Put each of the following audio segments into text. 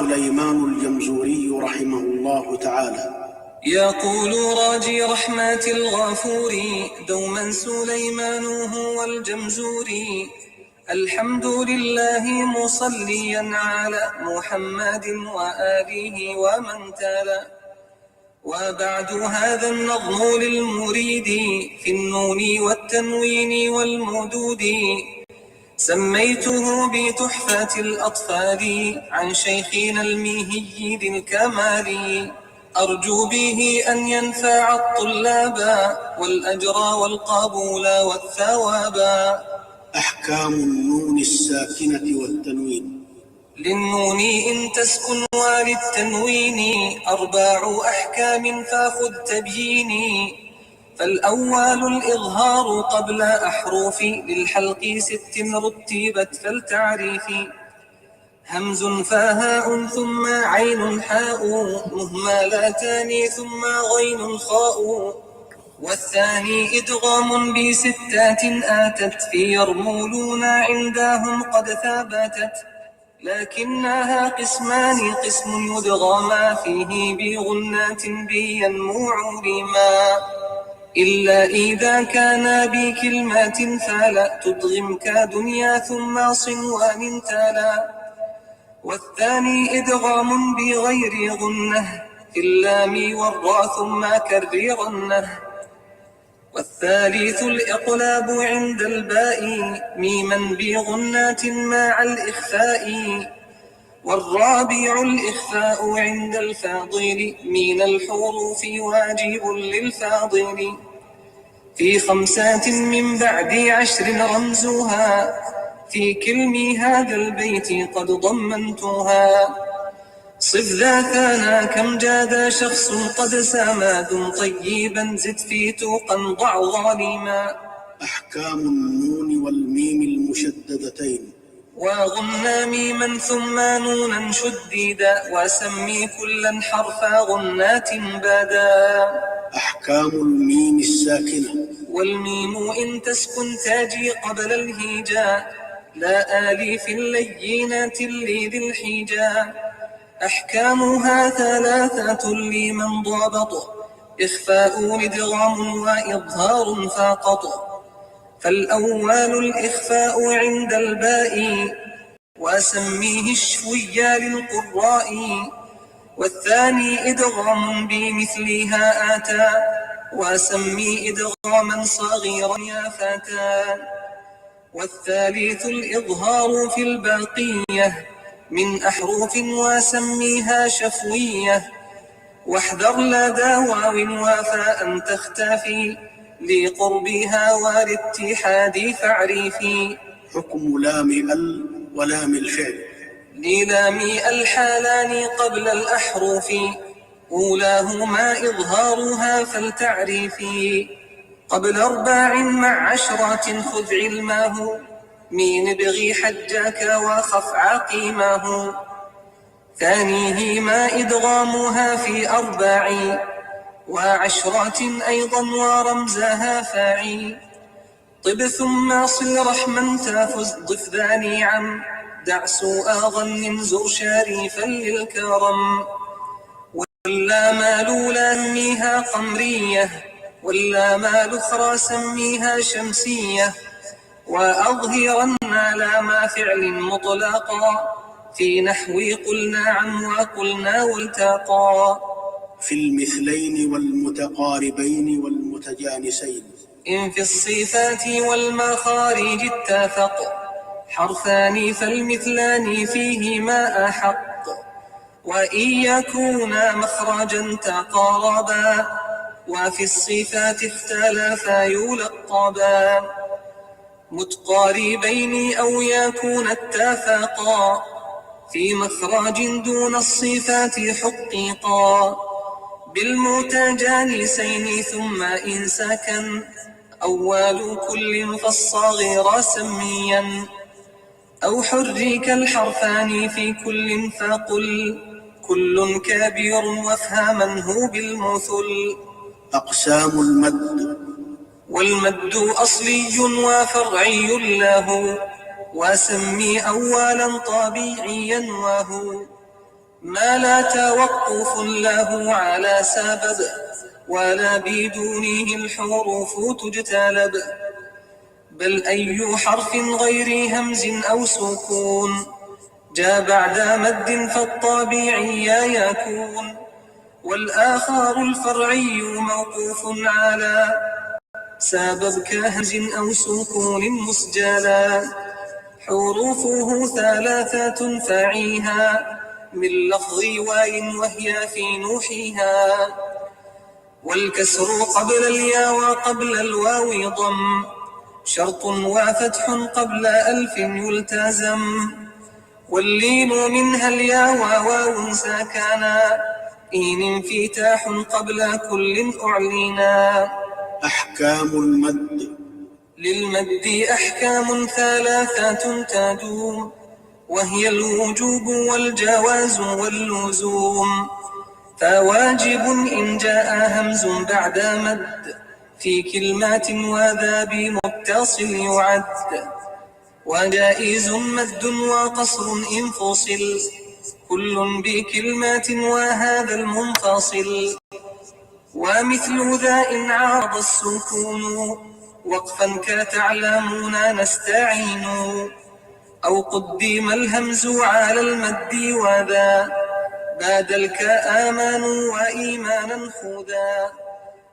سليمان الجمزوري رحمه الله تعالى: يقول راجي رحمة الغفور دوما سليمان هو الجمزوري: الحمد لله مصليا على محمد وآله ومن تلا. وبعد هذا النظم للمريد في النون والتنوين والمدود، سميته بتحفة الأطفال عن شيخنا الميهي ذي الكمال، أرجو به أن ينفع الطلاب والأجر والقبول والثواب. أحكام النون الساكنة والتنوين: للنون إن تسكن وللتنوين 4 أحكام فخذ تبييني. فالأول الإظهار قبل أحرف للحلق 6 رتبت فالتعريف: همز فهاء ثم عين حاء مهملتان ثم غين خاء. والثاني إدغام ب6 آتت في يرمولون عندهم قد ثبتت، لكنها قسمان: قسم يدغم فيه بغنات بينمو لما، إلا إذا كان بكلمة فلا تدغم كدنيا ثم صنوان تلا. والثاني إدغام بغير غنة في اللام والراء ثم كررنه. والثالث الإقلاب عند الباء ميما بغنات مع الإخفاء. والرابع الإخفاء عند الفاضل من الحروف واجب للفاضل. في 5 من بعد 10 رمزها في كلم هذا البيت قد ضمنتها. صف ذا كان كم جاد شخص قد سماد طيبا زد في توقا ضع ظالما. أحكام النون والميم المشددتين: وغنى ميما ثم نونا شديدا وسمي كلا حرف غنات بادا. أحكام الميم الساكنة: والميم إن تسكن تاجي قبل الهجاء لا آليف اللينات لذي الحجاء. أحكامها 3 لمن ضابط: إخفاء إدغام وإظهار فقط. فالأول الإخفاء عند الباء وأسميه الشوي للقراء. والثاني إدغام بمثلها آتى وأسمي إدغاما صغيرا يا فتى. والثالث الإظهار في الباقية من أحرف وسميها شفوية. واحذر لدى واو وفاء تختفي لقربها والاتحاد فاعرفي. حكم لام ال ولام الفعل: للام الحالان قبل الأحرف أولاهما إظهارها فلتعرفي. قبل 4 مع 10 خذ علمه من ابغي حجك وخف عقيمه. ثانيهما إدغامها في 4 و10 أيضا ورمزها فاعي. طب ثم صل رحما تفز ضف ذا نعم دع سوء ظن زر شريفا للكرم. ولا مال سميها قمرية ولا مال أخرى سميها شمسية. وأظهرن لام فعل مطلقا في نحو قل نعم وقلنا والتقى. في المثلين والمتقاربين والمتجانسين: إن في الصفات والمخارج اتفق حرفان فالمثلان فيهما أحق. وإن يكونا مخرجا تقاربا وفي الصفات اختلفا يلقبا. متقاربين أو يكون اتفقا في مخرج دون الصفات حقيقا. بالمتجانسين ثم إن سكن أول كل فالصغير سميا. أو حرك الحرفان في كل فقل كل كبير وافهمنه بالمثل. أقسام المد: والمد أصلي وفرعي له وسمي أولا طبيعيا وهو ما لا توقف له على سبب ولا بدونه الحروف تجتلب، بل أي حرف غير همز أو سكون جاء بعد مد فالطبيعي يكون، والآخر الفرعي موقوف على سبب كهمز أو سكون مسجلا، حروفه ثلاثة فعيها من لفظ واو وهي في نوحها، والكسر قبل الياء وقبل الواو ضم شرط وفتح قبل ألف يلتزم، واللين منها الياء وواو ساكنا إن انفتاح قبل كل أعلنا. أحكام المد. للمد أحكام ثلاثة تدوم، وهي الوجوب والجواز واللزوم، فواجب إن جاء همز بعد مد في كلمات وذا بمتصل يعد، وجائز مد وقصر إن فصل كل بكلمات وهذا المنفصل، ومثل ذا إن عارض السكون وقفا كتعلمون نستعين، أو قدم الهمز على المد وذا بعد الكآمان وإيمانا خذا،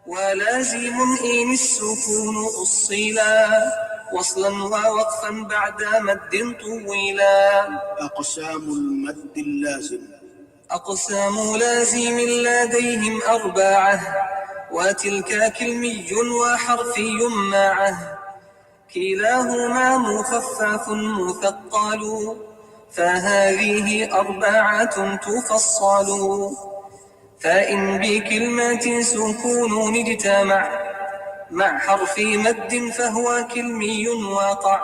ولازم إن السكون أصلا وصلا ووقفا بعد مد طويلا. أقسام المد اللازم. أقسام لازم لديهم أربعة، وتلك كلمي وحرفي معه، كلاهما مخفف مثقل، فهذه أربعة تفصل، فإن بكلمة سكون اجتمع مع حرف مد فهو كلمي واقع،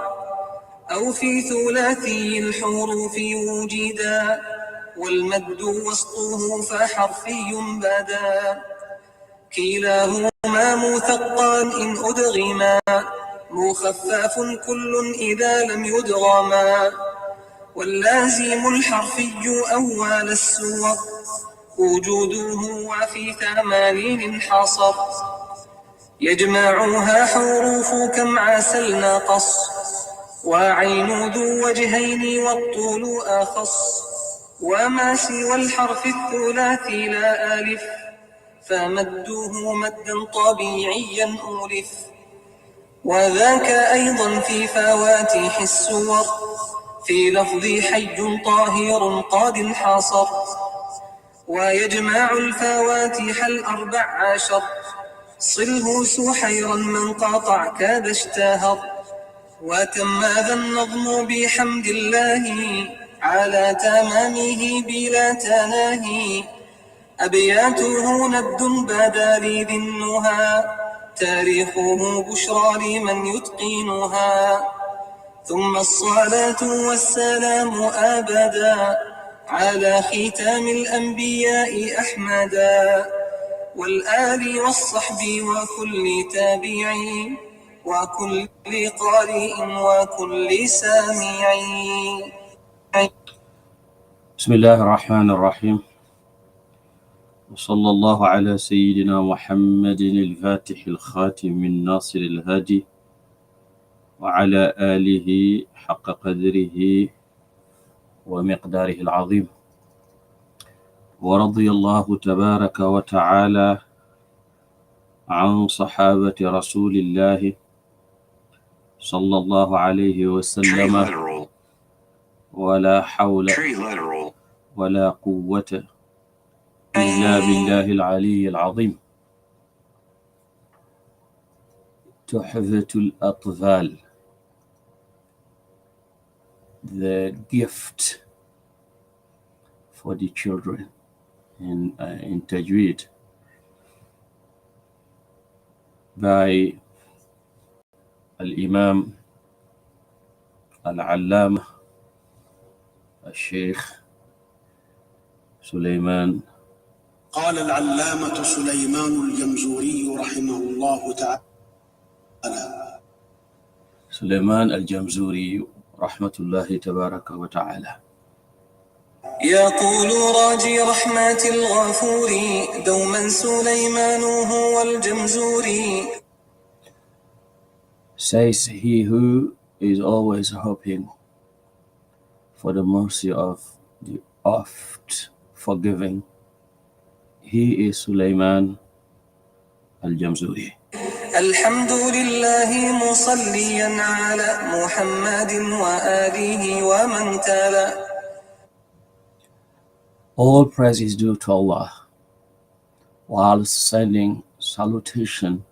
أو في ثلاثي الحروف وجدا والمد وسطه فحرفي بدا، كلاهما مثقل إن أدغما مخفف كل إذا لم يدغما، واللازم الحرفي أول السور وجوده وفي 80 انحصر، يجمعها حروف كم عسل ناقص وعين ذو وجهين والطول أخص، وما سوى الحرف الثلاثي لا ألف فمده مدا طبيعيا أولف، وذاك أيضا في فواتح السور في لفظ حي طاهر قد انحصر، ويجمع الفواتح الأربع عشر صله سحيرا من قاطع كاد اشتهر، وتم ذا النظم بحمد الله على تمامه بلا تناهي، أبياته ند بدا لذي النهى تاريخه بشرى لمن يتقنها، ثم الصلاة والسلام أبدا على ختام الأنبياء أحمدا، والآل والصحب وكل تابعي وكل قارئ وكل سامع. بسم الله الرحمن الرحيم، وصلى الله على سيدنا محمد الفاتح الخاتم الناصر الهادي وعلى آله حق قدره ومقداره العظيم، ورضي الله تبارك وتعالى عن صحابة رسول الله صلى الله عليه وسلم، ولا حول ولا قوة إلا بالله العلي العظيم. تحفة الأطفال، the gift for the children in Tajweed by Al-Imam Al-Allama الشيخ سليمان. قال العلامة سليمان الجمزوري رحمه الله تعالى: سليمان الجمزوري رحمة الله تبارك وتعالى. يقول راجي رحمة الغفور دوما سليمان هو الجمزوري. Says he who is always hoping for the mercy of the oft forgiving. He is Sulaiman al-Jamzuri. الحمد لله مصليا على محمد وآله ومن تلا. All praise is due to Allah, while sending salutation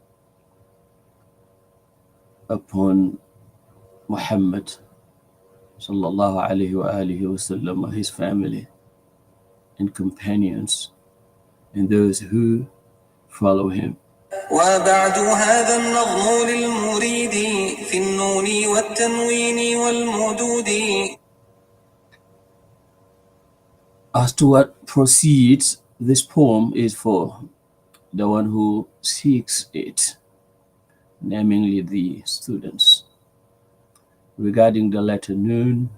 upon Muhammad sallallahu alaihi wasallam, his family and companions, and those who follow him. وبعد هذا النظم للمريد في النون والتنوين والمدود. As to what proceeds, this poem is for the one who seeks it, namely the students. Regarding the letter Nun,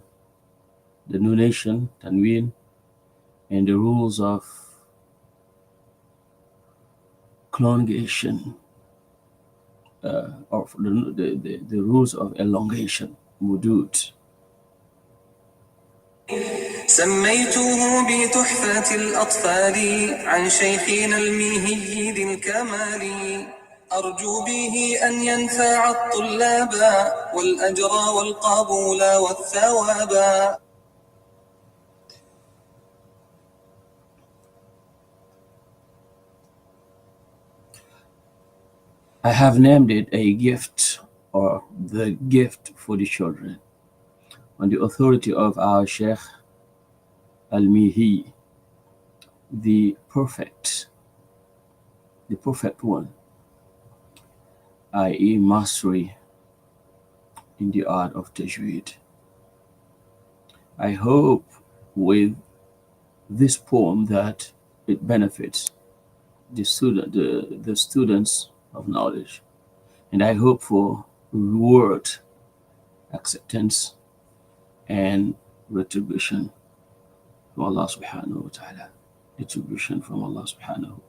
the nunation, Tanween, and the rules of elongation, or the rules of elongation, mudud. سميته بتحفة الأطفال عن شيخنا الميهي ذي الكمال. أرجو به أن ينفع الطلاب والأجر والقبول والثواب. I have named it a gift, or the gift for the children, on the authority of our Sheikh Al-Mihi, the perfect one, i.e. mastery in the art of Tajweed. I hope with this poem that it benefits the students of knowledge, and I hope for reward, acceptance, and retribution from Allah subhanahu wa ta'ala. Retribution from Allah subhanahu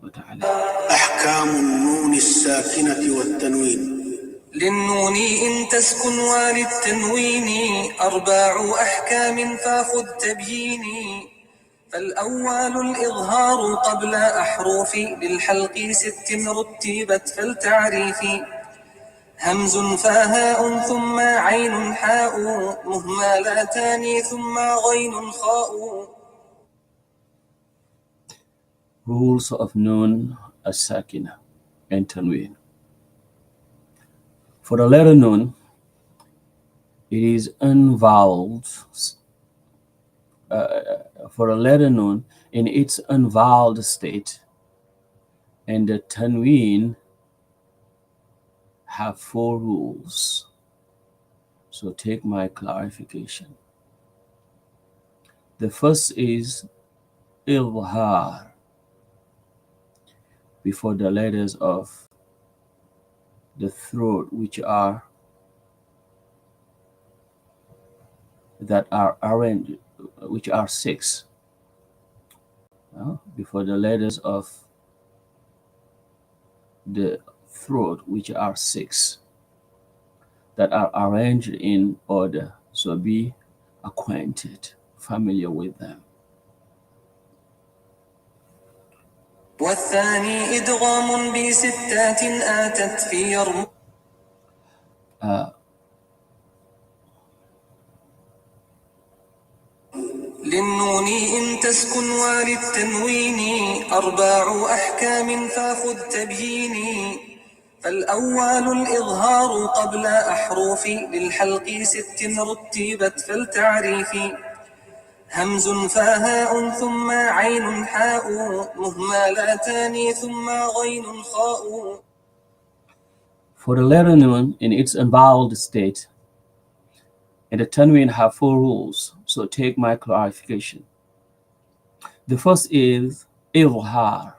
wa ta'ala. أحكام النون الساكنة والتنوين. للنون إن تسكن وللتنوين أربع أحكام فخذ تبييني. فالأول الإظهار قبل أحرف للحلق 6 رتبت فالتعريف. همز فهاء ثم عين حاء مهملتان ثم غين خاء. Rules of Nun as-Sakina and Tanween. For the letter Nun, it is unvoweled. For a letter Nun in its unvoweled state, and the Tanween have 4 rules. So take my clarification. The first is Ilhar, before the letters of the throat, which are arranged, which are 6. Before the letters of the throat, which are 6, that are arranged in order. So be acquainted, familiar with them. والثاني إدغام ب6 آتت في يرم. للنون إن تسكن وللتنوين أربع أحكام فخذ تبييني. فالأول الإظهار قبل أحرف للحلق 6 رتبت فالتعريف. همز فهاء ثم عين حاء مهملتان ثم غين خاء. For the letter Nun in its unvoweled state, and the Tanween have 4 rules. So take my clarification. The first is Ilhar,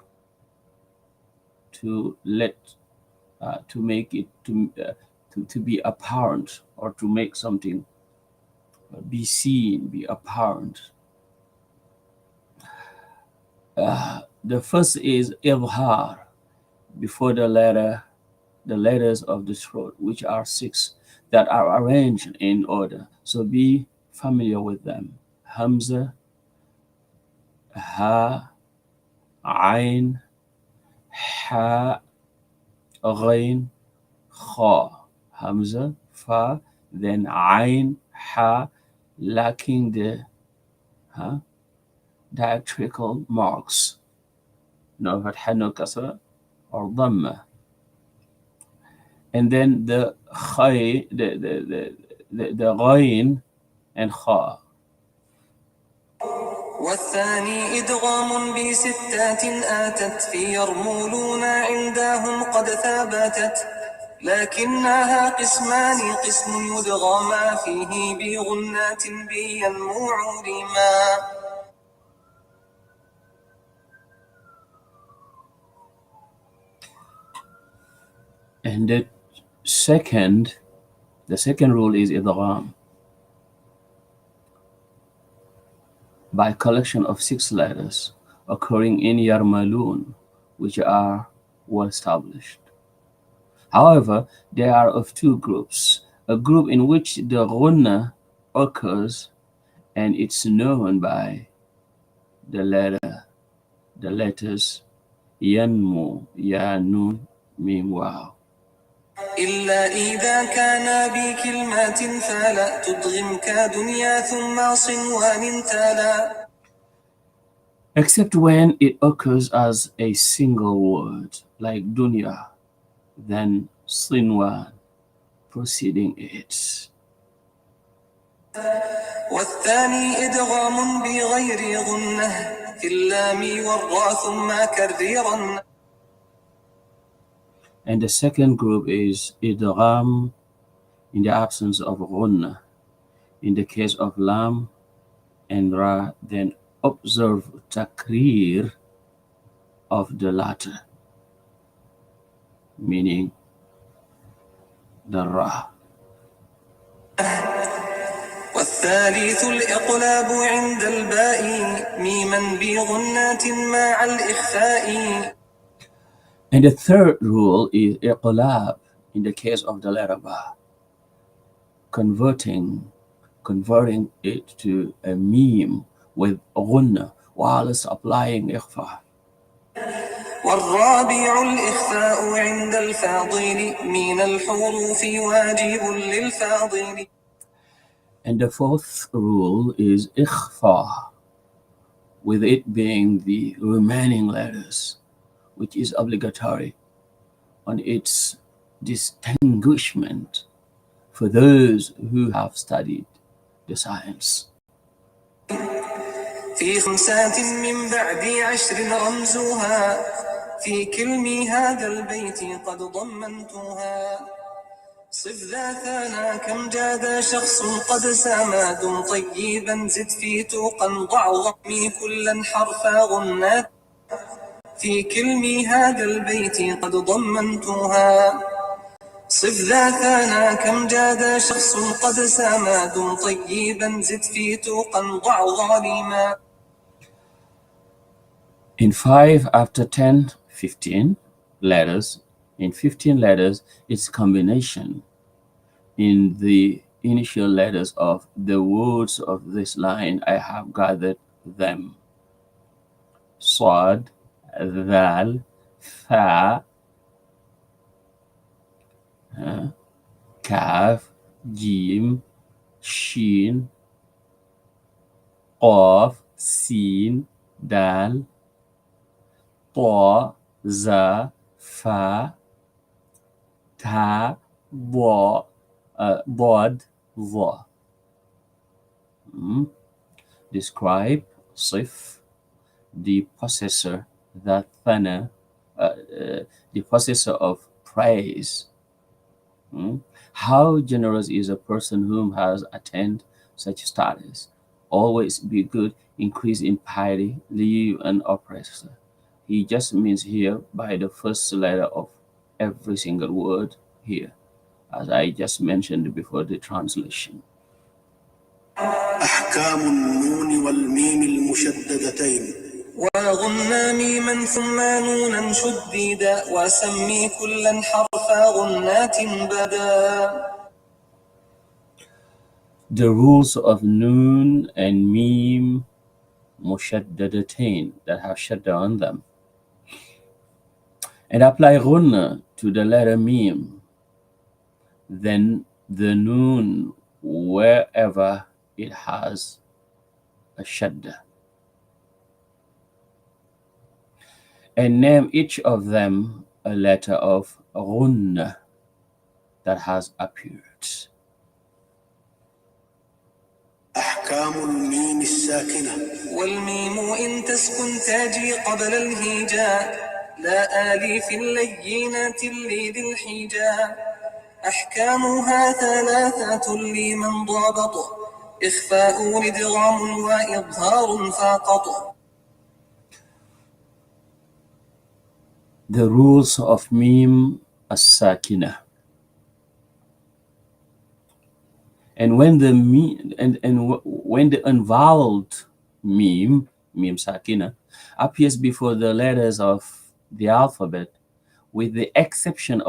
to make it to be apparent, or to make something be seen, be apparent. The first is izhar, before the letters of the throat, which are 6, that are arranged in order. So be familiar with them. Hamza, Ha, Ain, Ha, Ghain, Kha. Hamza, Fa, then Ain, Ha, lacking the diacritical marks. No fatha, no kasra, or dhamma. And then the khay, the ghain and kha. والثاني إدغام بستات آتت في يرمولون عندهم قد ثابتت لكنها قسمان قسم يدغما فيه بغنات بينمو لما. And the second rule is idgham, by collection of 6 letters occurring in Yarmalun, which are well established. However, they are of 2 groups: a group in which the ghunna occurs and it's known by the letters yanmu, ya, nun, mim, waw. إلا إذا كان بكلمات فلا تدغم كدنيا ثم صنوان تالا. Except when it occurs as a single word, like dunya, then sinwan preceding it. والثاني إدغام بغير غنة في اللام والراء ثم كريرا. And the second group is idgham in the absence of ghunna, in the case of lam and ra, then observe takrir of the latter, meaning the ra. والثالث الإقلاب عند الباء ميما بغنات مع الإخفاء. And the third rule is iqlab in the case of the letter ba, converting it to a meme with ghunna whilst applying ikhfa. والرابع الإخفاء عند الفاضل من الحروف واجب للفاضل. And the fourth rule is ikhfa, with it being the remaining letters, which is obligatory on its distinguishment for those who have studied the science. في 5 من بعد 10 رمزها في كلمي هذا البيت قد ضمنتها. صف ذاتنا كم جاد شخص قد سما دم طيبا زد في توقا ضع ضمي كلا حرفا غنات في كلمي هذا البيت قد ضمنتها. صف ذاتنا كم جاد شخص قد سما دم طيبا زد في توقا ضع ظالما. In 5 after 10, 15 letters, in 15 letters, its combination in the initial letters of the words of this line, I have gathered them. Sad, Dhal, Fa, Kaf, Jim, Shin, Qaf, Sin, Dal, Ta, Za, Fa, Ta, Wa, Bod, Wa. Describe, Sif, the possessor, the thana, the possessor of praise. How generous is a person whom has attained such status? Always be good, increase in piety, leave an oppressor. He just means here by the first letter of every single word here, as I just mentioned before the translation. أحكام النون والميم المشددتين وغنى ميما ثم نونا شديدا وسمي كلا حرفا غنات بدا. The rules of noon and meme mushaddadatain that have shadda on them, and apply ghunna to the letter meme, then the noon wherever it has a shadda, and name each of them a letter of ghunna that has appeared. أحكام الميم الساكنة. والميم إن تسكن تاجي قبل الهجاء لا آليف لينات لذي الحجاء. أحكامها ثلاثة لمن ضابطه إخفاء إدغام وإظهار فاقط. The rules of meme as-sakina. And when the when the unvoweled meme sakina appears before the letters of the alphabet, with the exception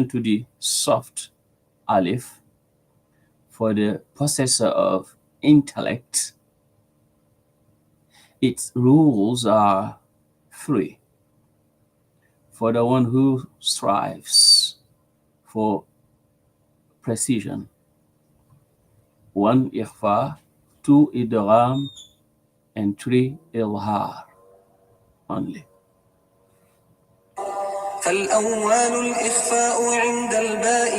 to the soft alif for the possessor of intellect, its rules are three. For the one who strives for precision: 1 ikhfa, 2 idgham, and 3 ilhar only. فالأول الإخفاء عند الباء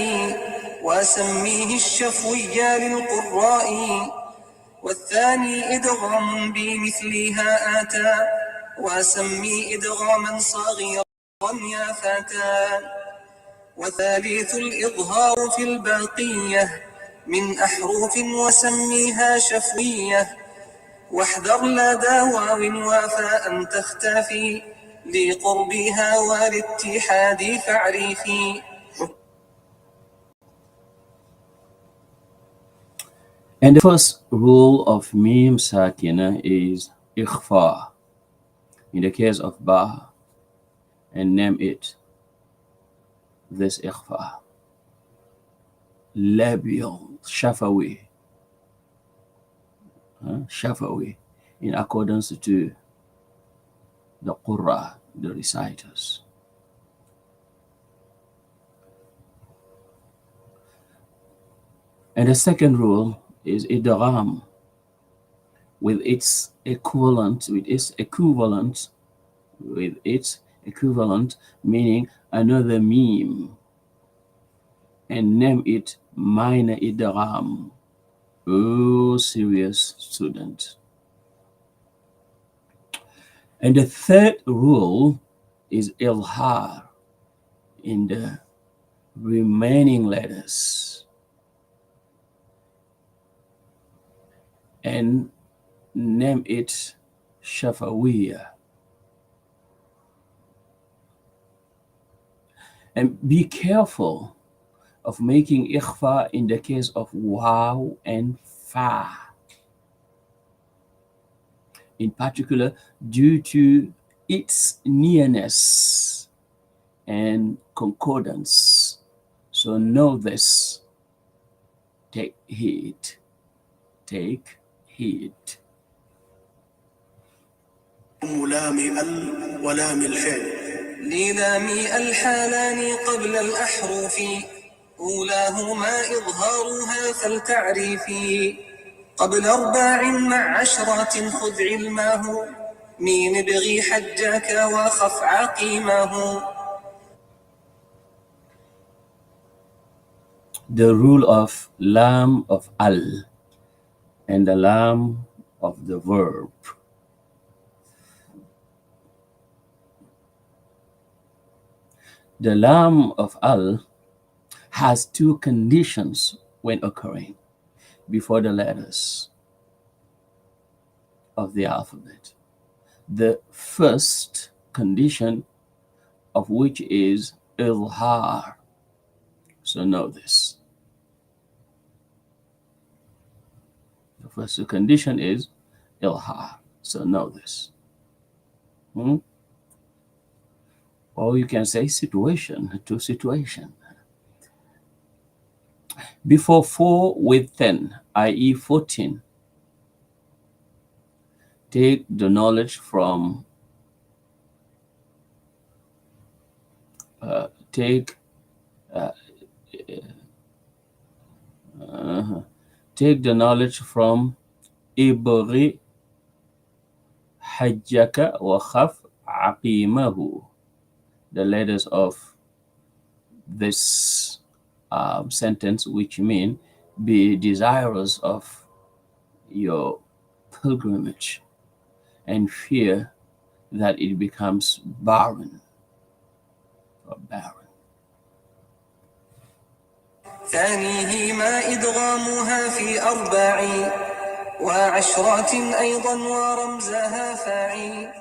وسميه الشفوي للقراء. والثاني إدغام بمثلها آتى وسمي إدغاما صغيرا يا فتى. وثالث الإظهار في الباقية من أحرف وسميها شفوية. واحذر لدى واو وفاء تختفي لقربها والاتحاد فاعرفي. And the first rule of meme sakina is ikhfa in the case of ba, and name it this ikhfa labial shafawi, shafawi, in accordance to the qurra, the reciters. And the second rule is idgham with its equivalent, meaning another meme, and name it minor idgham. Oh, serious student. And the third rule is ilhar in the remaining letters, and name it shafawiya. And be careful of making ikhfa in the case of waw and fa, in particular due to its nearness and concordance. So know this. Take heed. Take heed. لام ال ولام الفعل. للام الحالان قبل الأحرف أولاهما إظهارها فلتعرفي. قبل 4 مع 10 خذ علمه ميم ابغي حجاك وخف عقيمه. The rule of lam of al and the lam of the verb. The lam of al has 2 conditions when occurring before the letters of the alphabet. The first condition of which is ilhar. So know this. The first condition is ilha. So know this. Or you can say situation to situation. Before 4 with 10, i.e. 14, take the knowledge from take the knowledge from ibri hajjaka wa khaf aqimahu, the letters of this sentence, which mean be desirous of your pilgrimage and fear that it becomes barren or barren. ثانيه ما إدغامها في 4 وعشرات أيضا ورمزها فاعي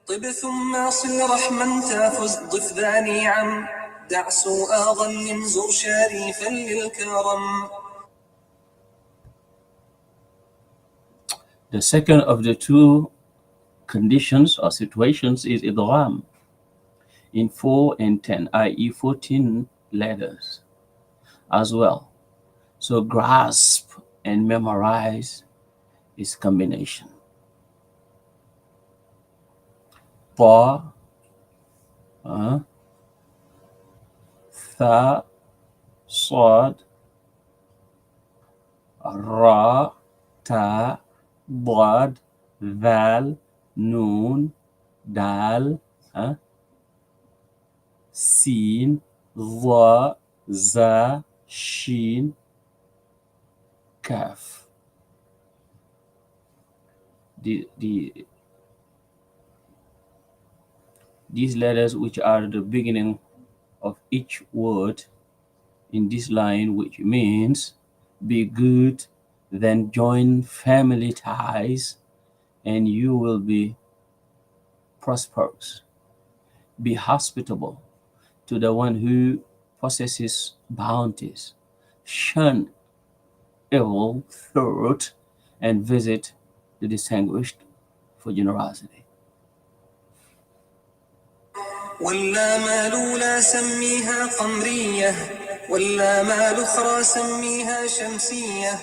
طب ثم صل رحما تافز ضف ذاني عم دع سوء ظن زر شريفا للكرم. The second of the two conditions or situations is idgham in 4 and 10, i.e. 14 letters as well. So grasp and memorize its combination. Ta, Tha, Sad, Ra, Ta, Dad, Val, Noon, Dal, Sin, Dha, Za, Shin, Kaf. These letters, which are the beginning of each word in this line, which means be good, then join family ties, and you will be prosperous. Be hospitable to the one who possesses bounties. Shun evil thought and visit the distinguished for generosity. ولا مال لا سميها قمرية ولا مال أخرى سميها شمسية.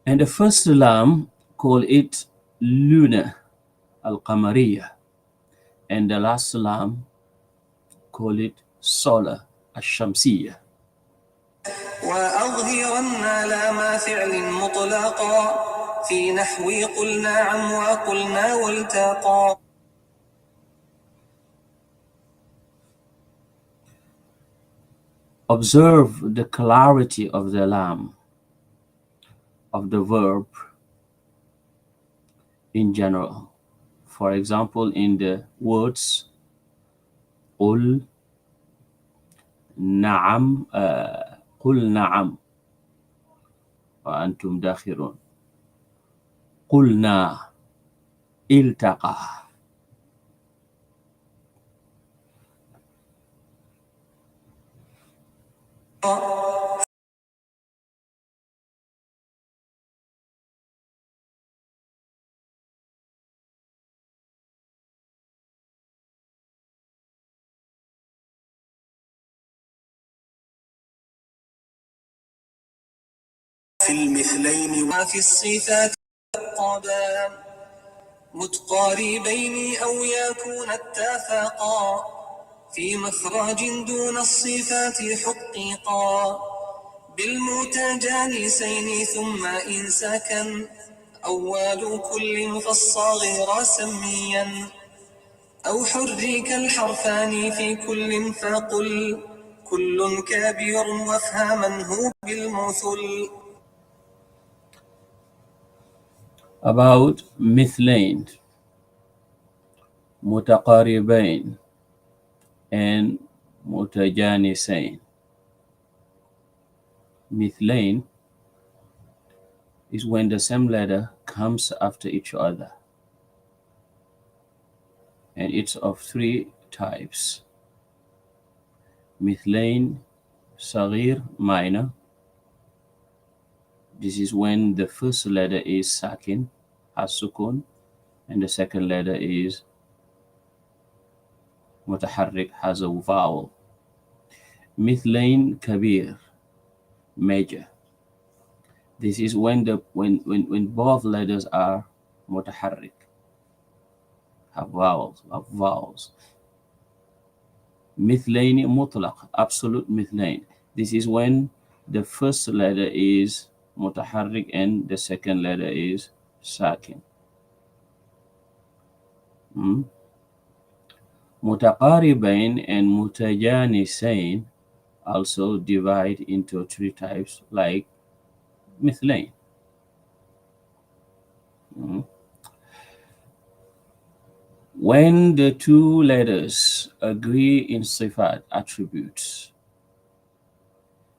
And the first salam, call it lunar al-qamariyah, and the last salam, call it solar al-shamsiyah. وأظهرن لا ما فعل مطلقا في نحو قلنا عم وقلنا والتقى. Observe the clarity of the lam of the verb in general. For example, in the words قل نعم قل نعم وأنتم داخرون قلنا التقى. في المثلين وفي الصفات قبا متقاربين أو يكون اتفقا في مخرج دون الصفات حققا بالمتجانسين ثم إن سكن أول كل فالصاغر سميا أو حرك الحرفان في كل فقل كل كبير وافهمنه بالمثل. About مثلين, متقاربين, and متجانسين. مثلين is when the same letter comes after each other, and it's of 3 types. مثلين صغير minor, This is when the first letter is sakin, has sukun, and the second letter is mutaharrik, has a vowel. Mithlain kabir, major. This is when when both letters are mutaharrik, have vowels. Mithlain mutlaq, absolute mithlain. This is when the first letter is mutaharrik and the second letter is sakin. Mutaqaribain and mutajanisain also divide into three types like mithlain. When the two letters agree in sifat, attributes,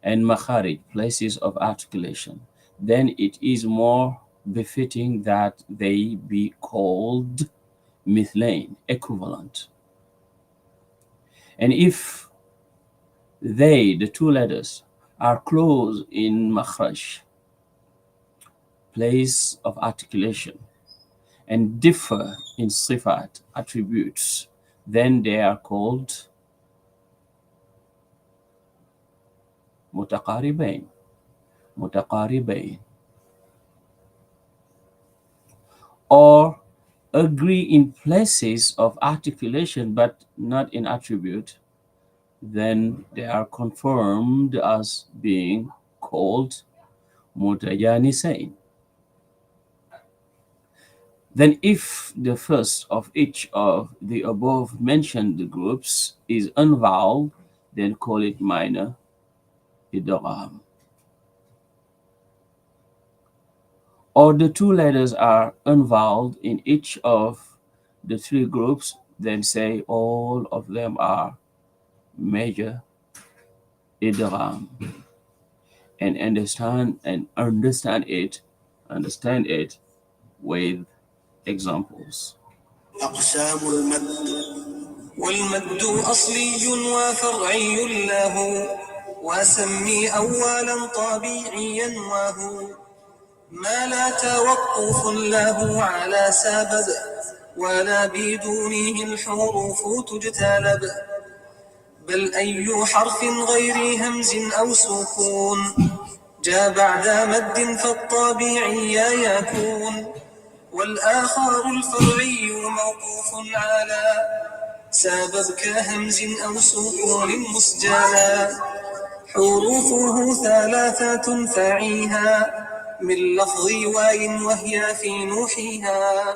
and makharij, places of articulation, then it is more befitting that they be called mithlain, equivalent. And if they, the two letters, are close in makhraj, place of articulation, and differ in sifat, attributes, then they are called mutaqaribain. Or agree in places of articulation but not in attribute, then they are confirmed as being called mutajanisain. Then if the first of each of the above mentioned groups is unvoweled, then call it minor idgham. Or the two letters are unvoweled in each of the three groups, then say all of them are major idgham. And understand it with examples. أقسام المد. والمد أصلي وفرعي له وسمي أولا طبيعيا وهو ما لا توقف له على سبب ولا بدونه الحروف تجتلب بل أي حرف غير همز أو سكون جاء بعد مد فالطبيعي يكون والآخر الفرعي موقوف على سبب كهمز أو سكون مسجلا حروفه ثلاثة فعيها من لفظ واي وهي في نوحها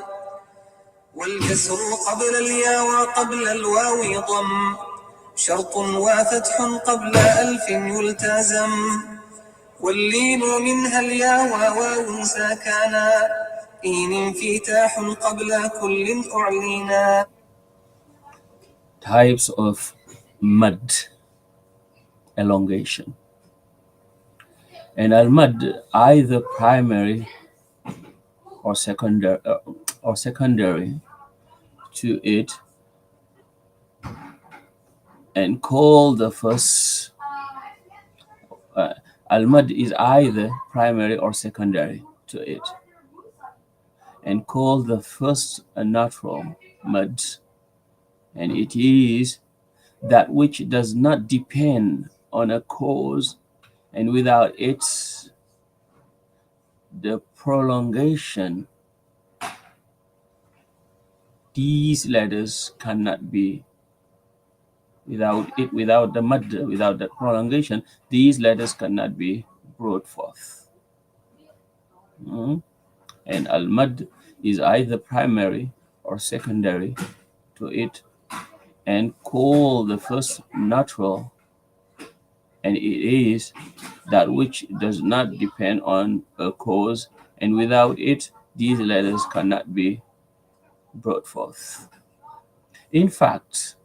والكسر قبل الياء وقبل الواو ضم شرط وفتح قبل ألف يلتزم واللين منها الياء وواو ساكنا إن انفتاح قبل كل أعلنا. Types of mud, elongation. And al-mad, either primary or secondary to it, and call the first al-mad is either primary or secondary to it, and call the first a natural mad, and it is that which does not depend on a cause, and without it the prolongation, these letters cannot be, without the mad, without the prolongation, these letters cannot be brought forth. And al-mad is either primary or secondary to it, and call the first natural, and it is that which does not depend on a cause, and without it these letters cannot be brought forth. In fact,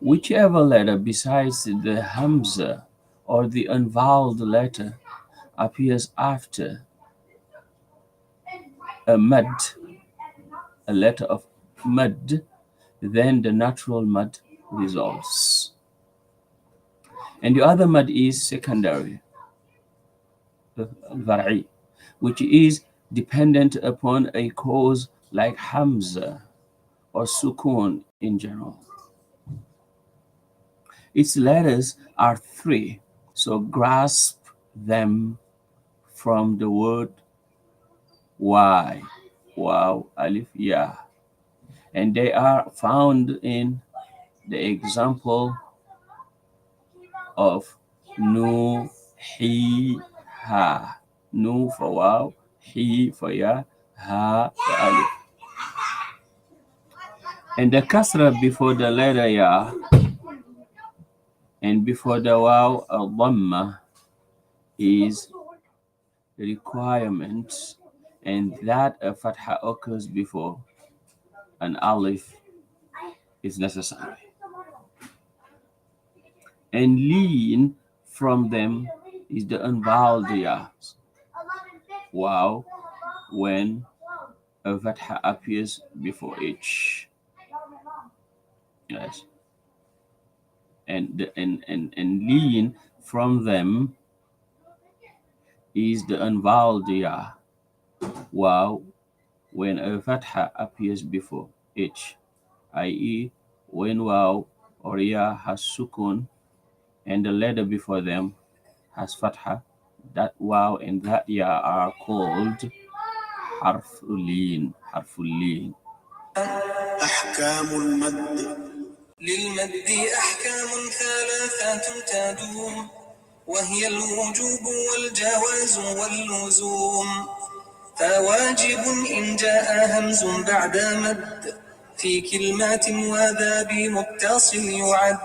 whichever letter besides the hamza or the unvoweled letter appears after a mad, a letter of mad, then the natural mad resolves. And the other mad is secondary. al-far'i, which is dependent upon a cause like hamza or sukun in general. Its letters are three, so grasp them from the word y, waw, alif, ya, and they are found in the example of nu, he, ha. Nu for waw, he for ya, ha for alif. And the kasra before the letter ya and before the waw, a dhamma is requirement, and that a fatha occurs before an alif is necessary. And lean from them is the unvoweled ya, wow, when a fatha appears before each. Yes. And lean from them is the unvoweled ya, wow, when a fatha appears before each, i.e., when waw or ya has sukun and the letter before them has fatha, that waw and that ya are called harfulin. Harfulin. أحكام المد. للمد أحكام ثلاثة تدوم، وهي الوجوب والجواز واللزوم. فواجب إن جاء همز بعد مد في كلمات وذا بمتصل يعد،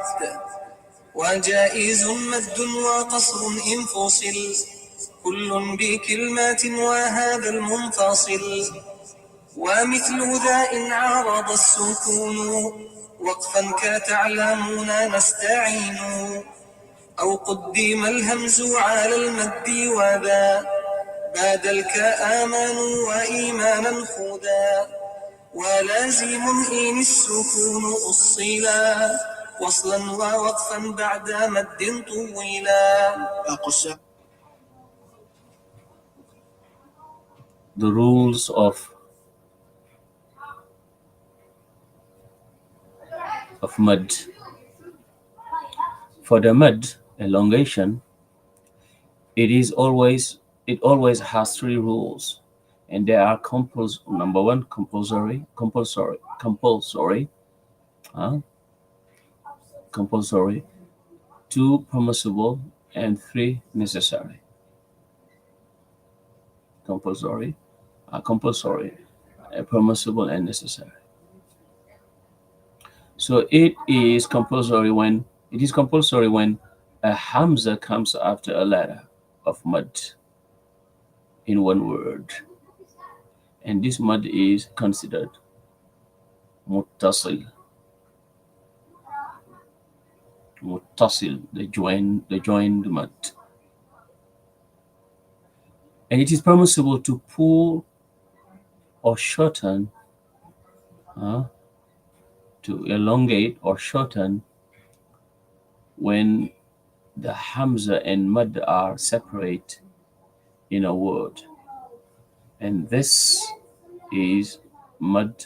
وجائز مد وقصر إن فصل كل بكلمات وهذا المنفصل. ومثل ذا إن عارض السكون وقفا كتعلمون نستعين، أو قدم الهمز على المد وذا بادلك آمنوا وإيمانا خذا. ولازم إن السكون أصلا وصلا ووقفا بعد مد طويلا. The rules of mud. For the mud elongation, it always has three rules, and they are number one, compulsory, two, permissible, and three, necessary. Compulsory, permissible, and necessary. So it is compulsory when a hamza comes after a letter of mud in one word, and this mud is considered muttasil, the joined mud. And it is permissible to pull or shorten, to elongate or shorten when the hamza and mud are separate in a word. And this is mad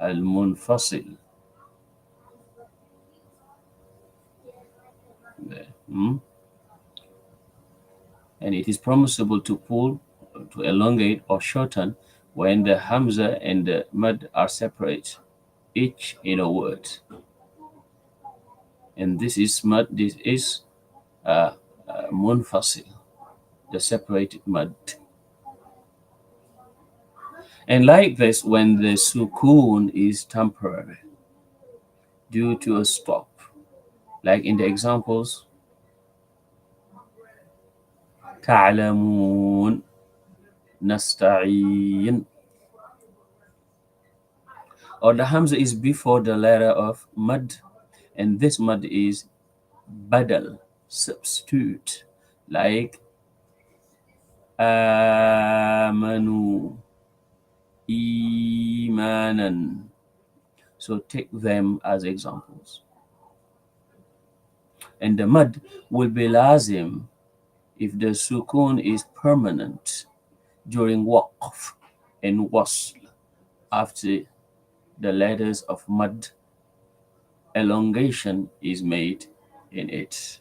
al-munfasil. And it is permissible to pull, to elongate or shorten when the hamza and the mad are separate, each in a word. And this is munfasil, the separated mad. And like this, when the sukun is temporary due to a stop, like in the examples, تعلمون نستعين, or the hamza is before the letter of mad, and this mad is badal, substitute, like amanu, imanan. So take them as examples. And the mad will be lazim if the sukun is permanent during waqf and wasl after the letters of mad, elongation is made in it.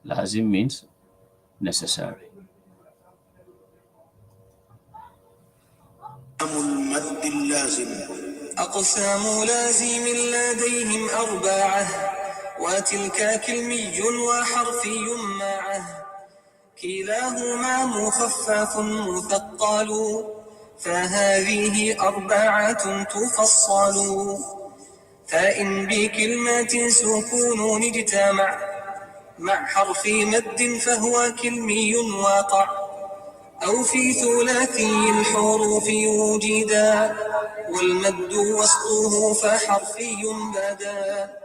Lazim means necessary. المد اللازم. أقسام لازم لديهم أربعة، وتلك كلمي وحرفي معه، كلاهما مخفف مثقل، فهذه أربعة تفصل. فإن بكلمة سكون اجتمع مع حرف مد فهو كلمي واقع، أو في ثلاثي الحروف وجدا، والمد وسطه فحرفي بدا.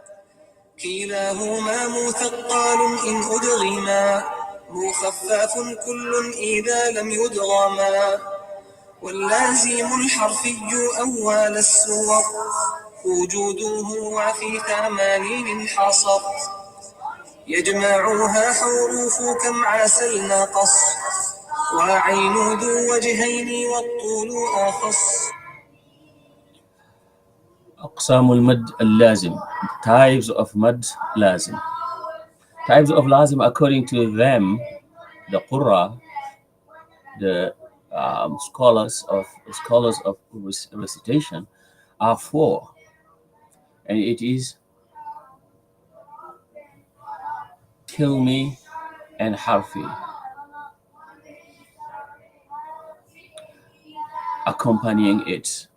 كلاهما مثقل إن أدغما، مخفف كل إذا لم يدغما. واللازم الحرفي أول السور، وجوده وفي 80 انحصر، يجمعها حروف كم عسل نقص، وعين ذو وجهين والطول أخص. أقسام المد اللازم, types of mad lazim. Types of lazim according to them, the Qurra, the scholars of recitation, are four, and it is kilmi and harfi. Accompanying it,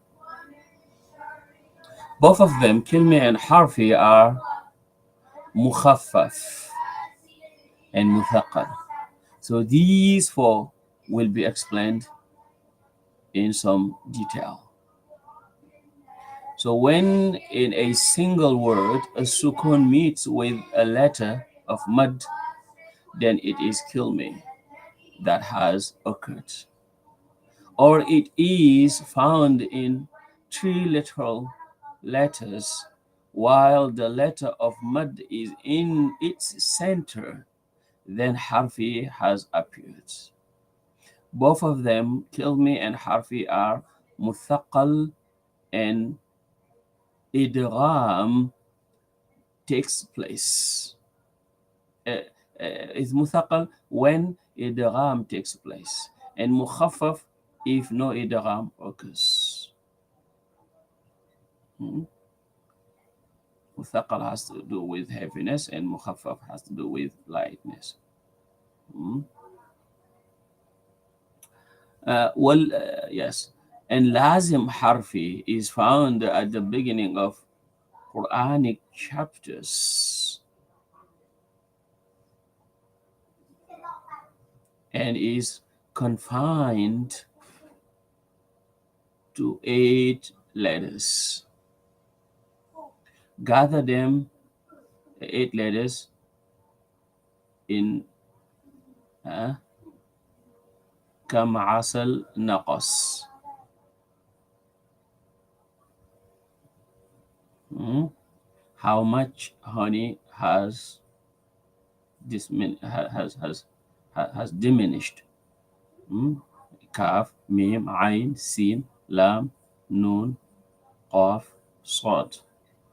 both of them, kilmi and harfi, are mukhaffaf and muthaqqal. So these four will be explained in some detail. So when in a single word a sukun meets with a letter of mad, then it is kilmi that has occurred, or it is found in three literal letters while the letter of mad is in its center, then harfi has appeared. Both of them, kilmi and harfi, are muthaqqal, and idgham takes place. Is muthaqqal when idgham takes place, and mukhaffaf if no idgham occurs. Muthaqqal has to do with heaviness, and mukhaffaf has to do with lightness. Yes, and lazim harfi is found at the beginning of Quranic chapters and is confined to 8 letters. Gather them, 8 letters, in كم عسل نقص. How much honey has diminished. Kaf, mim, ain, sin, lam, nun, qaf, sad.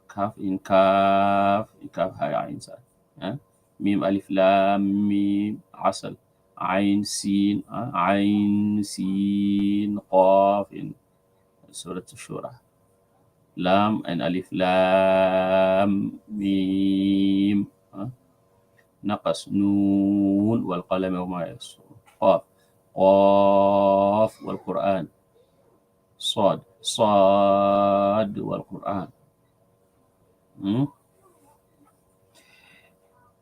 Kaf in kaf hai ain sad. Mim alif lam mim asal. Ain sin qaf in Surah Shura. Lam and alif lam mim. نقص نون والقلم وما يسطرون. قاف قاف والقرآن. صاد صاد والقرآن.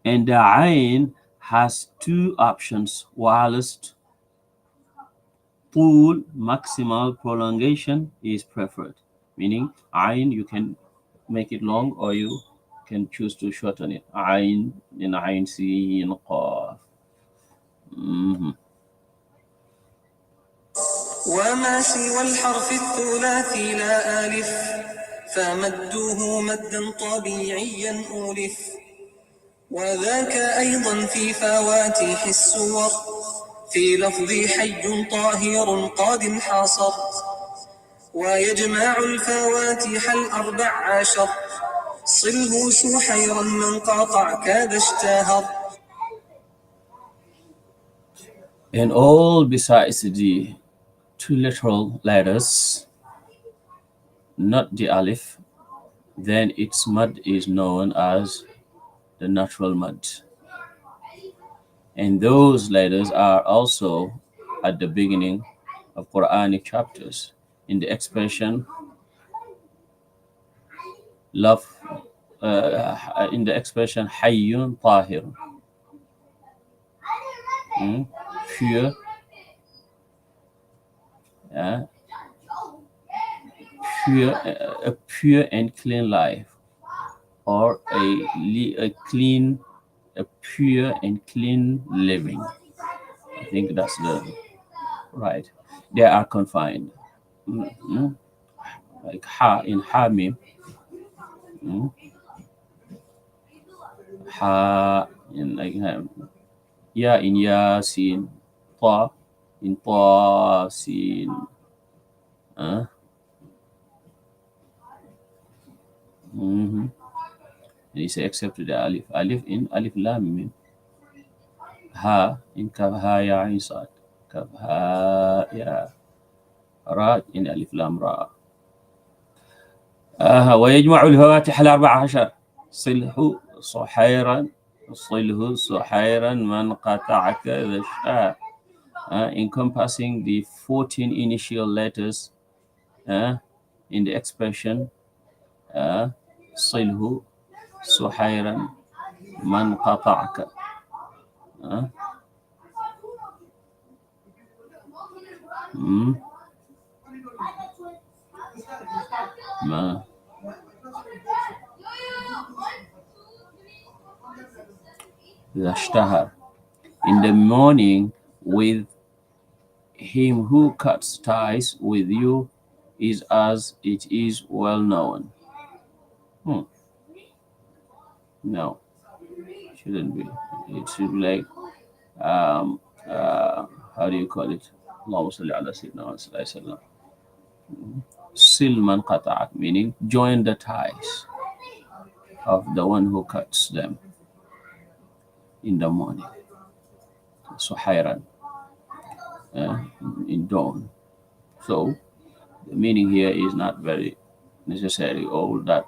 And the ain has 2 options, whilst طول, maximal prolongation, is preferred. Meaning ain, you can make it long or you can choose to shorten it. Ain in ain sin qaf. وما سوى الحرف الثلاثي لا ألف، فمده مدا طبيعيا أولف. وذاك أيضا في فواتح السور في لفظ حي طاهر قد انحصر ويجمع الفواتح 14 صله سحيرا من قاطع كاد اشتهر. And all besides the two literal letters, not the alif, then its mud is known as the natural mud. And those letters are also at the beginning of Quranic chapters in the expression love, in the expression Hayyun Tahir, pure, a pure and clean life, or a pure and clean living. I think that's the right. They are confined, like ha in Hamim, ha in like ya in Yasin, ta in ta sin, and he say except the alif in alif lam mim, ha in kaf ha ya in sad, kaf ha ya, ra in alif lam ra. ويجمع الفواتح 14 صله صحيرا من قطعك ذا الشاء, encompassing the 14 initial letters in the expression صله صحيرا من قطعك. Zashtahar, in the morning with him who cuts ties with you is as it is well known. No, shouldn't be. It should be like how do you call it? Allahumma salli ala sayyidina wa sallam. Sil man qata'ak, meaning join the ties of the one who cuts them in the morning. Suhayran, in dawn. So the meaning here is not very necessary. All that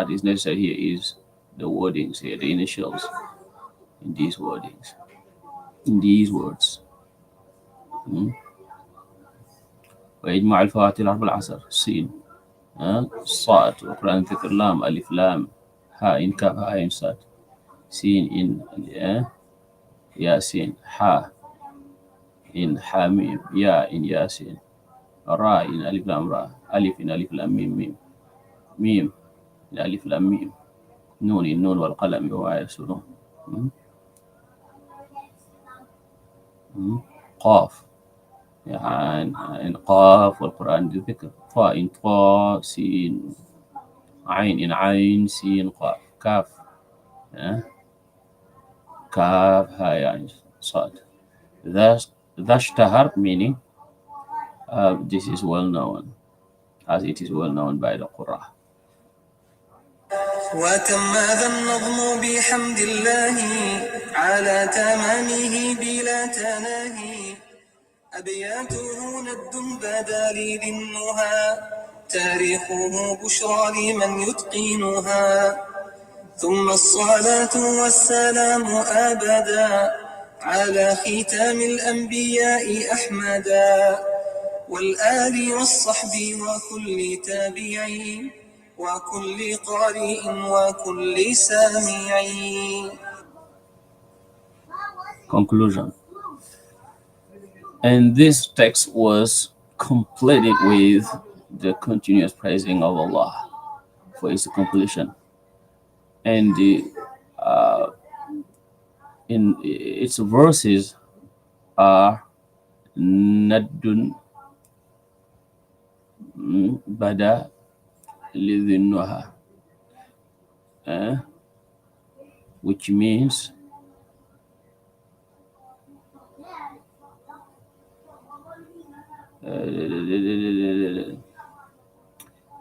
is necessary here is the wordings here, the initials in these wordings, in these words. ويجمع الفواتح 14 سين صاد وقرآن ذكر لام ألف لام ها إن كاف ها إن صاد سين إن ياسين حا إن حاميم يا إن ياسين را إن ألف لام را ألف إن ألف لام ميم ميم ميم إن ألف لام ميم نون إن نون والقلم وما يسرون قاف يعني إن قاف والقرآن ذكر طاء إن طاء سين عين إن عين سين قاف كاف كاف ها يعني صاد. Thus اشتهر, meaning this is well known, as it is well known by the Qur'an. وتم ذا النظم بحمد الله على تمامه بلا تناهي أبياته ند بدا لي ذي النهى تاريخه بشرى لمن يتقنها ثم الصلاة والسلام أبدا على ختام الأنبياء أحمدا والآل والصحب وكل تابعين وكل قارئ وكل سامعين. Conclusion. And this text was completed with the continuous praising of Allah for its completion, and in its verses are Naddun Bada Lidhinnuha, which means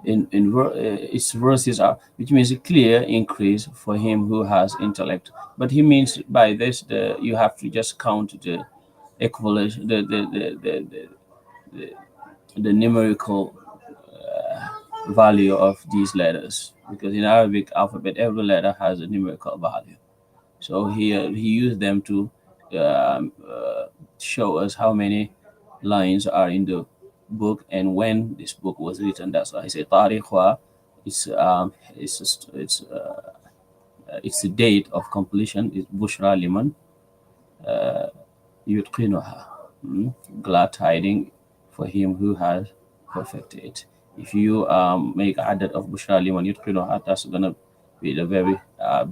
its verses are, which means a clear increase for him who has intellect. But he means by this, you have to just count the equivalent, the numerical value of these letters, because in Arabic alphabet every letter has a numerical value. So he used them to show us how many lines are in the book and when this book was written. That's why I say tarikhwa. It's the date of completion is Bushra Liman Yutqinuha, glad tiding for him who has perfected it. If you make added of Bushra Liman Yutqinuha, that's gonna be the very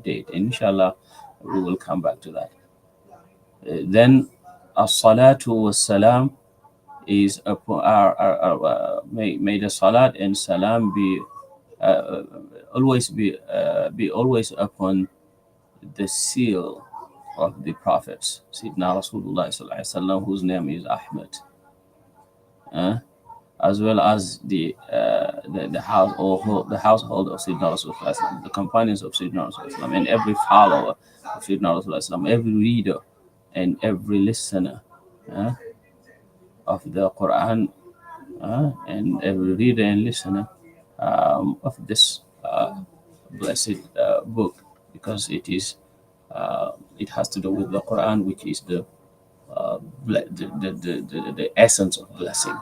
date. Inshallah, we will come back to that. Then as-salatu was-salam is upon may the salat and salam be always upon the seal of the prophets, Sayyidina Rasulullah sallallahu alaihi wasallam, whose name is Ahmed, as well as the household of Sayyidina Rasulullah, the companions of Sayyidina Rasulullah, and every follower of Sayyidina Rasulullah, every reader and every listener of the Quran, and every reader and listener of this blessed book, because it has to do with the Quran, which is the essence of blessing.